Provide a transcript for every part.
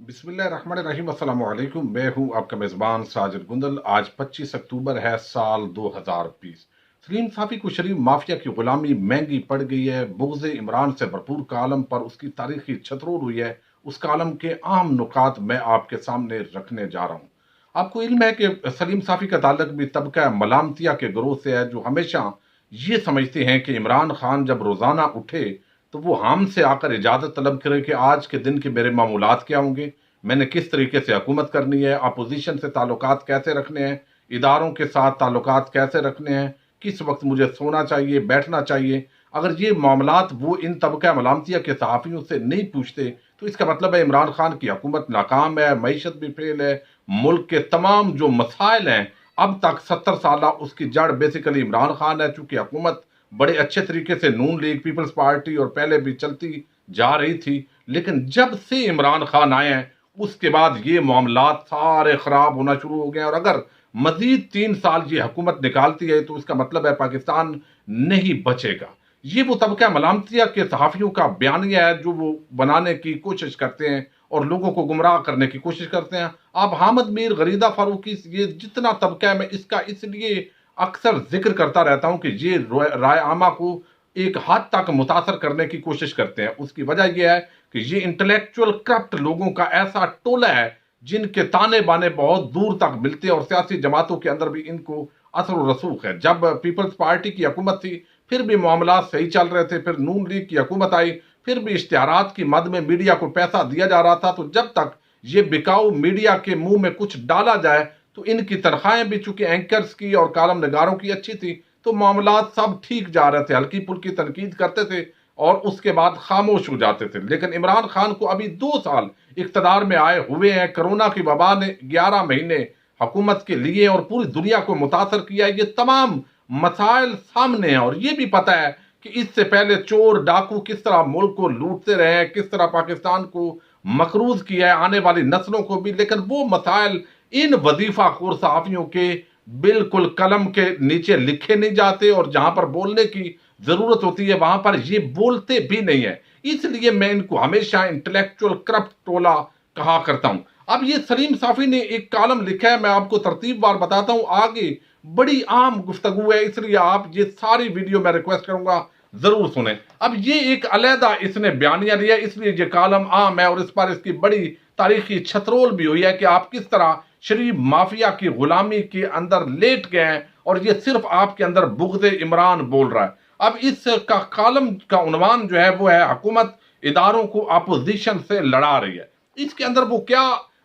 बिस्मिल्लाहिर्रहमानिर्रहीम अस्सलाम वालेकुम। मैं हूं आपका मेज़बान साजिद गुंदल। आज 25 अक्टूबर है साल 2020। सलीम साफ़ी को शरीफ माफिया की गुलामी महंगी पड़ गई है। बुग़्ज़ इमरान से भरपूर कालम पर उसकी तारीखी छतरोड़ हुई है। उस कालम के अहम नुकात मैं आपके सामने रखने जा रहा हूँ। आपको इल्म है कि सलीम साफ़ी का ताल्लुक भी तबका मलामतिया के ग्रोह से है, जो हमेशा ये समझते हैं कि इमरान खान जब रोज़ाना उठे तो वो हमसे आकर इजाज़त तलब करे कि आज के दिन के मेरे मामूलात क्या होंगे, मैंने किस तरीके से हुकूमत करनी है, अपोजिशन से ताल्लुकात कैसे रखने हैं, इदारों के साथ ताल्लुकात कैसे रखने हैं, किस वक्त मुझे सोना चाहिए, बैठना चाहिए। अगर ये मामलात वो इन तबका मलामतिया के सहाफ़ियों से नहीं पूछते तो इसका मतलब है इमरान खान की हुकूमत नाकाम है, मईशत भी फेल है। मुल्क के तमाम जो मसाइल हैं, अब तक 70 साल उसकी जड़ बेसिकली इमरान खान है। चूंकि हुकूमत बड़े अच्छे तरीके से नून लीग, पीपल्स पार्टी और पहले भी चलती जा रही थी, लेकिन जब से इमरान खान आए हैं उसके बाद ये मामलात सारे खराब होना शुरू हो गए। और अगर मजीद 3 साल ये हुकूमत निकालती है तो इसका मतलब है पाकिस्तान नहीं बचेगा। ये वो तबका मलामतिया के सहाफ़ियों का बयानिया है जो वो बनाने की कोशिश करते हैं और लोगों को गुमराह करने की कोशिश करते हैं। आप हामिद मीर, गरीदा फारूकी, ये जितना तबका है, मैं इसका इसलिए अक्सर जिक्र करता रहता हूं कि ये राय आमा को एक हद तक मुतासर करने की कोशिश करते हैं। उसकी वजह यह है कि ये इंटेलेक्चुअल करप्ट लोगों का ऐसा टोला है जिनके ताने बाने बहुत दूर तक मिलते हैं और सियासी जमातों के अंदर भी इनको असर और रसूख है। जब पीपल्स पार्टी की हुकूमत थी फिर भी मामला सही चल रहे थे, फिर नून लीग की हुकूमत आई, फिर भी इश्तिहारात की मद में मीडिया को पैसा दिया जा रहा था। तो जब तक ये बिकाऊ मीडिया के मुंह में कुछ डाला जाए तो इनकी तनख्वाहें भी चूंकि एंकर्स की और कालम नगारों की अच्छी थी तो मामला सब ठीक जा रहे थे, हल्की फुल्की तनकीद करते थे और उसके बाद खामोश हो जाते थे। लेकिन इमरान खान को अभी 2 साल इख्तदार में आए हुए हैं। कोरोना की वबा ने 11 महीने हुकूमत के लिए और पूरी दुनिया को मुतासर किया है। ये तमाम मसाइल सामने हैं और ये भी पता है कि इससे पहले चोर डाकू किस तरह मुल्क को लूटते रहे हैं, किस तरह पाकिस्तान को मकरूज किया है, आने वाली नस्लों को भी। लेकिन वो मसाइल इन वजीफा खोर सहाफियों के बिल्कुल कलम के नीचे लिखे नहीं जाते और जहां पर बोलने की जरूरत होती है वहां पर ये बोलते भी नहीं है। इसलिए मैं इनको हमेशा इंटेलेक्चुअल करप्ट टोला कहा करता हूं। अब ये सलीम साफी ने एक कॉलम लिखा है, मैं आपको तरतीबवार बताता हूं, आगे बड़ी आम गुफ्तगू है, इसलिए आप ये सारी वीडियो मैं रिक्वेस्ट करूंगा जरूर सुने। अब ये एक अलहदा इसने बयानिया लिया, इसलिए ये कॉलम आम है और इस पर इसकी बड़ी तारीखी छतरोल भी हुई है कि आप किस तरह शरीफ माफिया की गुलामी के अंदर लेट गए हैं और ये सिर्फ आपके अंदर बुग़्ज़ इमरान बोल रहा है। अब इस का कॉलम का उन्वान जो है वो है हुकूमत इदारों को अपोजिशन से लड़ा रही है। इसके अंदर वो क्या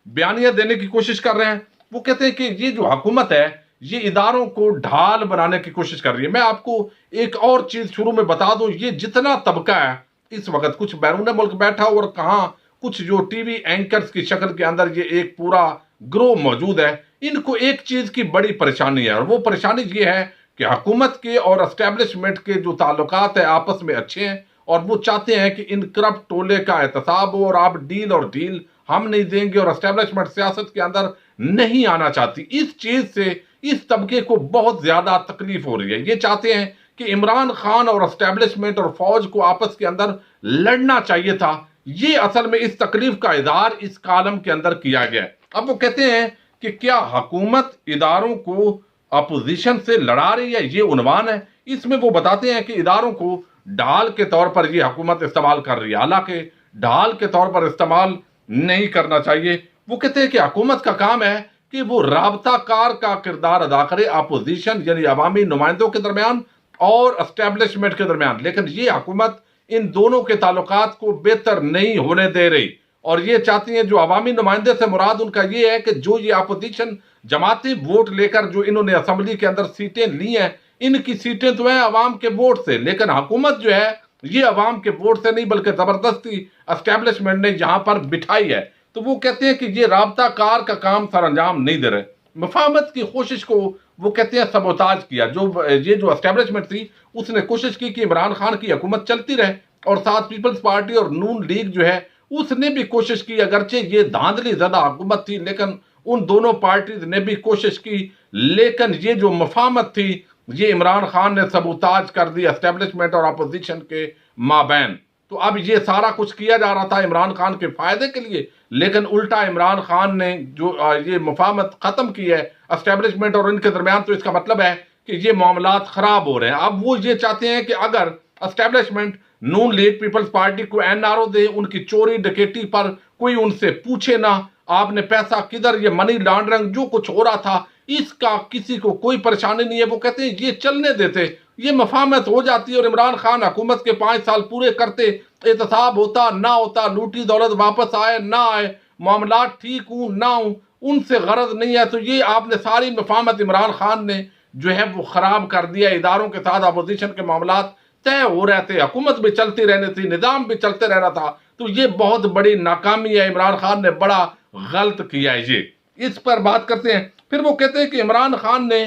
बयानिया देने की कोशिश कर रहे हैं, वो कहते हैं कि ये जो हुकूमत है ये इदारों को ढाल बनाने की कोशिश कर रही है। मैं आपको एक और चीज शुरू में बता दूं, ये जितना तबका है इस वक्त कुछ बैरून मुल्क बैठा और कहां कुछ जो टीवी एंकर्स की शक्ल के अंदर ये एक पूरा ग्रोह मौजूद है, इनको एक चीज की बड़ी परेशानी है और वो परेशानी ये है कि हुकूमत के और एस्टेब्लिशमेंट के जो ताल्लुकात है आपस में अच्छे हैं और वो चाहते हैं कि इन करप्ट टोले का एहतसाब हो और आप डील और डील हम नहीं देंगे और एस्टेब्लिशमेंट सियासत के अंदर नहीं आना चाहती। इस चीज से इस तबके को बहुत ज्यादा तकलीफ हो रही है। ये चाहते हैं कि इमरान खान और एस्टेब्लिशमेंट और फौज को आपस के अंदर लड़ना चाहिए था। ये असल में इस तकलीफ का इजहार इस कॉलम के अंदर किया गया है। अब वो कहते हैं कि क्या हुकूमत इदारों को अपोजिशन से लड़ा रही है, ये उन्वान है। इसमें वो बताते हैं कि इदारों को ढाल के तौर पर ये हुकूमत इस्तेमाल कर रही है, हालांकि ढाल के तौर पर इस्तेमाल नहीं करना चाहिए। वो कहते हैं कि हुकूमत का काम है कि वो राबताकार का किरदार अदा करे अपोजिशन यानी अवामी नुमाइंदों के दरमियान और एस्टेब्लिशमेंट के दरमियान। लेकिन ये हुकूमत इन दोनों के ताल्लुकात को बेहतर नहीं होने दे रही और ये चाहती है, जो अवामी नुमाइंदे से मुराद उनका ये है कि जो ये अपोजिशन जमाती वोट लेकर जो इन्होंने असम्बली के अंदर सीटें ली हैं, इनकी सीटें तो हैं अवाम के वोट से, लेकिन हुकूमत जो है ये अवाम के वोट से नहीं बल्कि जबरदस्ती एस्टेब्लिशमेंट ने यहां पर बिठाई है। तो वो कहते हैं कि ये राबता कार का काम सर अंजाम नहीं दे रहे। मुफाहमत की कोशिश को वो कहते हैं सबोताज किया। जो ये जो एस्टेब्लिशमेंट थी उसने कोशिश की कि इमरान खान की हुकूमत चलती रहे और साथ पीपल्स पार्टी और नून लीग जो है उसने भी कोशिश की, अगरचे ये धांधली ज़्यादा हुकूमत थी लेकिन उन दोनों पार्टीज ने भी कोशिश की, लेकिन ये जो मुफाहमत थी ये इमरान खान ने सबोताज कर दी एस्टेब्लिशमेंट और अपोजिशन के माबैन। तो अब ये सारा कुछ किया जा रहा था इमरान खान के फायदे के लिए, लेकिन उल्टा इमरान खान ने जो ये मुफाहमत खत्म की है एस्टेब्लिशमेंट और इनके दरमियान, तो इसका मतलब है कि ये मामलात खराब हो रहे हैं। अब वो ये चाहते हैं कि अगर एस्टेब्लिशमेंट नून लीग पीपल्स पार्टी को एनआरओ दे, उनकी चोरी डकैती पर कोई उनसे पूछे ना, आपने पैसा किधर, ये मनी लॉन्ड्रिंग जो कुछ हो रहा था इसका किसी को कोई परेशानी नहीं है। वो कहते हैं ये चलने देते, ये मफाहमत हो जाती है और इमरान खान हुकूमत के 5 साल पूरे करते, एहतसाब होता ना होता, लूटी दौलत वापस आए ना आए, मामला ठीक हूं ना हूं, उनसे गरज नहीं है। तो ये आपने सारी मफाहमत इमरान खान ने जो है वो खराब कर दिया। इदारों के साथ अपोजिशन के मामला तय हो रहे थे, हुकूमत भी चलती रहनी थी, निजाम भी चलते रहना था। तो ये बहुत बड़ी नाकामी है, इमरान खान ने बड़ा गलत किया है। ये इस पर बात करते हैं। फिर वो कहते हैं कि इमरान खान ने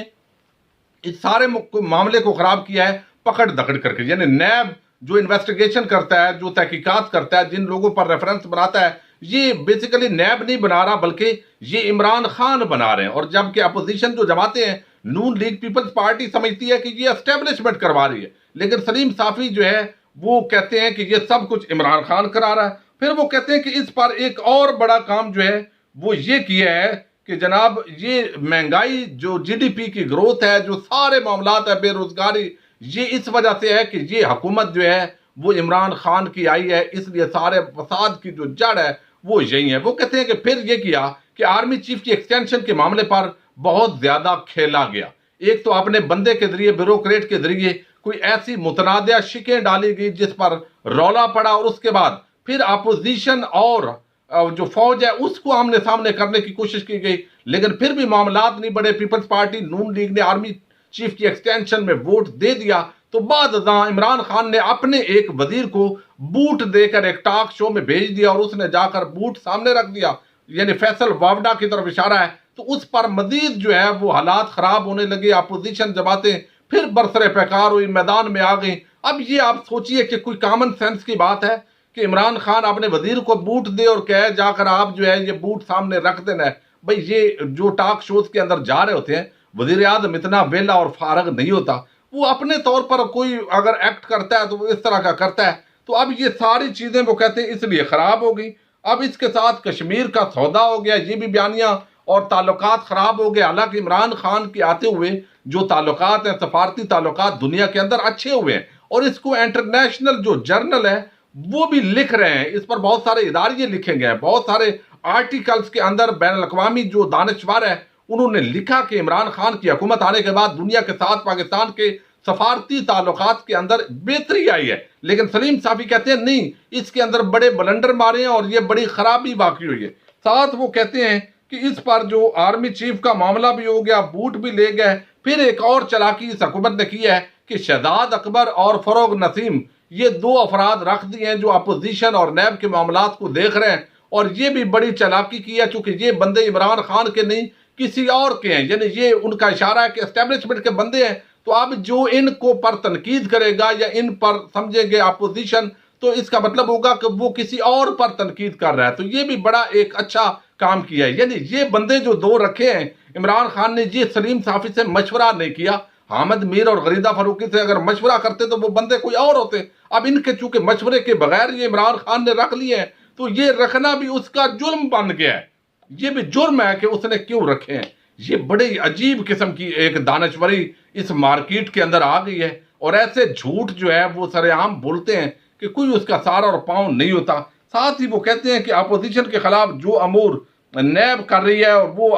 इस सारे मामले को खराब किया है पकड़ दकड़ करके, यानी नैब जो इन्वेस्टिगेशन करता है, जो तहकीकात करता है, जिन लोगों पर रेफरेंस बनाता है, ये बेसिकली नैब नहीं बना रहा बल्कि ये इमरान खान बना रहे हैं। और जबकि अपोजिशन जो जमाते हैं, नून लीग पीपल्स पार्टी समझती है कि ये एस्टेब्लिशमेंट करवा रही है, लेकिन सलीम साफी जो है वो कहते हैं कि ये सब कुछ इमरान खान करा रहा है। फिर वो कहते हैं कि इस पर एक और बड़ा काम जो है वो ये किया है कि जनाब ये महंगाई जो जीडीपी की ग्रोथ है, जो सारे मामलात है, बेरोजगारी, ये इस वजह से है कि ये हुकूमत जो है वो इमरान खान की आई है, इसलिए सारे फसाद की जो जड़ है वो यही है। वो कहते हैं कि फिर ये किया कि आर्मी चीफ की एक्सटेंशन के मामले पर बहुत ज्यादा खेला गया। एक तो अपने बंदे के जरिए, ब्यूरोक्रेट के जरिए कोई ऐसी मुतनादिया शिकें डाली गई जिस पर रौला पड़ा, और उसके बाद फिर अपोजिशन और जो फौज है उसको आमने सामने करने की कोशिश की गई, लेकिन फिर भी मामलात नहीं बढ़े। पीपल्स पार्टी नून लीग ने आर्मी चीफ की एक्सटेंशन में वोट दे दिया, तो बाद इमरान खान ने अपने एक वजीर को बूट देकर एक टॉक शो में भेज दिया और उसने जाकर बूट सामने रख दिया, यानी फैसल वावडा की तरफ इशारा है। तो उस पर मजीद जो है वो हालात खराब होने लगे। अपोजिशन जमातें फिर बरसरे पैकार हुई, मैदान में आ गई। अब ये आप सोचिए कि कोई कॉमन सेंस की बात है कि इमरान खान अपने वजीर को बूट दे और कहे जाकर आप जो है ये बूट सामने रख देना है। भाई ये जो टॉक शोज के अंदर जा रहे होते हैं, वजीर आज़म इतना वेला और फारग नहीं होता, वो अपने तौर पर कोई अगर एक्ट करता है तो वो इस तरह का करता है। तो अब ये सारी चीजें वो कहते हैं इसलिए खराब हो गई। अब इसके साथ कश्मीर का सौदा हो गया, ये भी बयानिया, और ताल्लुकात खराब हो गए। हालांकि इमरान खान के आते हुए जो ताल्लुकात हैं, सफारती ताल्लुकात दुनिया के अंदर अच्छे हुए हैं, और इसको इंटरनेशनल जो जर्नल है वो भी लिख रहे हैं, इस पर बहुत सारे इदारे लिखे गए हैं, बहुत सारे आर्टिकल्स के अंदर बैन अवी जो दानिशवर है उन्होंने लिखा कि इमरान खान की हुकूमत आने के बाद दुनिया के साथ पाकिस्तान के सफारती ताल्लुकात के अंदर बेहतरी आई है। लेकिन सलीम साफी कहते हैं नहीं, इसके अंदर बड़े बलंडर मारे हैं और ये बड़ी खराबी वाकई हुई है। साथ वो कहते हैं कि इस पर जो आर्मी चीफ का मामला भी हो गया, बूट भी ले गए। फिर एक और चालाकी इस हुकूमत ने की है कि शहजाद अकबर और फरोग नसीम, ये दो अफराद रख दिए हैं जो अपोजिशन और नैब के मामलात को देख रहे हैं, और ये भी बड़ी चालाकी की है चूंकि ये बंदे इमरान खान के नहीं किसी और के हैं, यानी ये उनका इशारा है कि एस्टेब्लिशमेंट के बंदे हैं। तो अब जो इनको पर तनकीद करेगा या इन पर समझेंगे अपोजिशन, तो इसका मतलब होगा कि वो किसी और पर तनकीद कर रहा है। तो ये भी बड़ा एक अच्छा काम किया है। यानी ये बंदे जो दो रखे हैं इमरान खान ने, ये सलीम साफी से मशवरा नहीं किया। हामिद मीर और गरीदा फरूकी से अगर मशवरा करते तो वो बंदे कोई और होते। अब इनके चूंकि मशवरे के बगैर ये इमरान खान ने रख लिए हैं, तो ये रखना भी उसका जुर्म बन गया है। ये भी जुर्म है कि उसने क्यों रखे हैं। ये बड़ी अजीब किस्म की एक दानश्वरी इस मार्केट के अंदर आ गई है, और ऐसे झूठ जो है वो सरेआम बोलते हैं कि कोई उसका सारा और पांव नहीं होता। साथ ही वो कहते हैं कि अपोजिशन के खिलाफ जो अमूर नैब कर रही है, और वो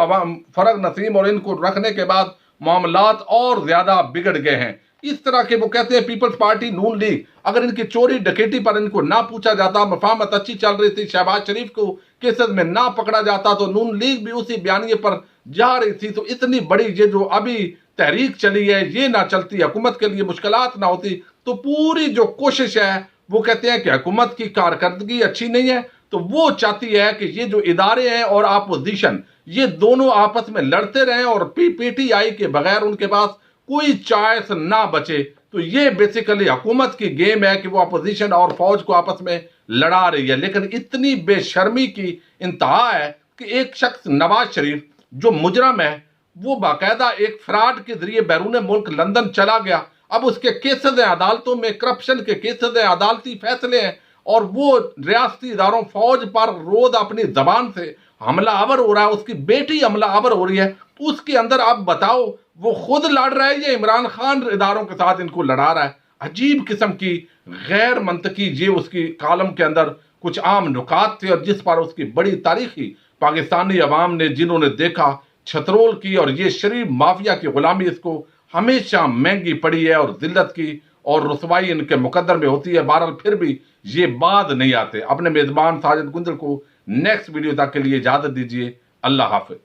फरग नसीम और इनको रखने के बाद मामलात और ज्यादा बिगड़ गए हैं। इस तरह के वो कहते हैं पीपल्स पार्टी नून लीग, अगर इनकी चोरी डकैती पर इनको ना पूछा जाता, मफाहमत अच्छी चल रही थी, शहबाज शरीफ को केसेस में ना पकड़ा जाता, तो नून लीग भी उसी बयानिए पर जा रही थी, तो इतनी बड़ी ये जो अभी तहरीक चली है ये ना चलती, हुकूमत के लिए मुश्किलात ना होती। तो पूरी जो कोशिश है वो कहते हैं कि हुकूमत की कारकर्दगी अच्छी नहीं है, तो वो चाहती है कि ये जो इदारे हैं और अपोजिशन ये दोनों आपस में लड़ते रहें और पीटीआई के बगैर उनके पास कोई चॉइस ना बचे। तो ये बेसिकली हुकूमत की गेम है कि वो अपोजिशन और फौज को आपस में लड़ा रही है। लेकिन इतनी बेशर्मी की इंतहा है कि एक शख्स नवाज शरीफ जो मुजरम है वो बाकायदा एक फ्रॉड के जरिए बैरून मुल्क लंदन चला गया। अब उसके केसेस हैं अदालतों में, करप्शन के केसेस हैं, अदालती फैसले हैं, और वो रियासती इदारों फौज पर रोज अपनी जबान से हमला आवर हो रहा है, उसकी बेटी हमला आवर हो रही है, उसके अंदर आप बताओ वो खुद लड़ रहा है या इमरान खान इदारों के साथ इनको लड़ा रहा है। अजीब किस्म की गैर मंतकी ये उसकी कालम के अंदर कुछ आम नुकात थे, और जिस पर उसकी बड़ी तारीखी पाकिस्तानी अवाम ने जिन्होंने देखा छतरोल की, और ये शरीफ माफिया की गुलामी इसको हमेशा महंगी पड़ी है और जिल्लत की और रुसवाई इनके मुकद्दर में होती है। बहरहाल फिर भी ये बात नहीं आते। अपने मेजबान साजिद गुंजल को नेक्स्ट वीडियो तक के लिए इजाजत दीजिए। अल्लाह हाफिज।